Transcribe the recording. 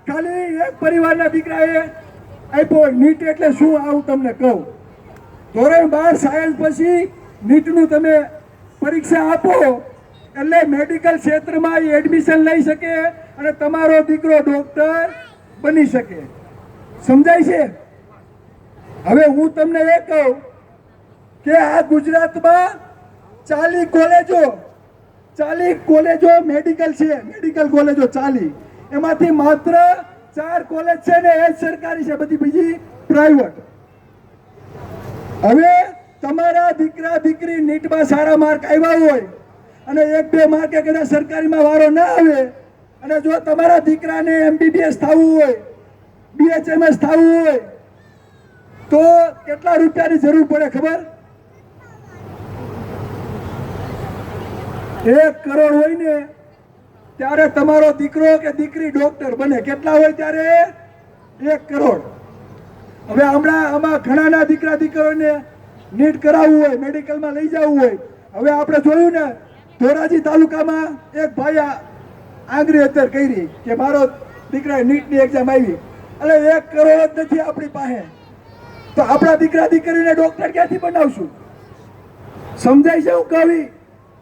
ખાલી એક પરિવારના દીકરાએ આપ્યો. નીટ એટલે શું આવું તમને કહું. ધોરણ 12 સાયન્સ પછી નીટનું તમે પરીક્ષા આપો એટલે મેડિકલ ક્ષેત્રમાં એડમિશન લઈ શકે અને તમારો દીકરો ડોક્ટર બની શકે. સમજાય છે? હવે હું તમને એ કહું કે આ ગુજરાતમાં 40 કોલેજો મેડિકલ છે. મેડિકલ કોલેજો 40, એમાંથી માત્ર 4 કોલેજ છે ને એ જ સરકારી છે, બધી બીજી પ્રાઇવેટ. હવે તમારા દીકરા દીકરી નીટમાં સારા માર્ક આવ્યા હોય અને 1-2 માર્કે કદાચ સરકારીમાં વારો ના આવે અને જો તમારા દીકરાને MBBS થવું હોય, BHMS થવું હોય તો કેટલા રૂપિયાની જરૂર પડે ખબર? 1 કરોડ હોય ને ત્યારે તમારો દીકરો કે દીકરી ડોક્ટર બને. કેટલા હોય ત્યારે? 1 કરોડ. હવે હમણાં આમાં ઘણાના દીકરા દીકરીઓને નીટ કરાવવું હોય, મેડિકલમાં લઈ જવું હોય. હવે આપણે જોયું ને ધોરાજી તાલુકામાં એક ભાઈ આંગળી અત્યારે કરી કે મારો દીકરા નીટની એક્ઝામ આવી, એટલે 1 કરોડ જ નથી આપણી પાસે, તો આપણા દીકરા દીકરીને ડોક્ટર ક્યાંથી બનાવશું? સમજાય છે હું કવિ?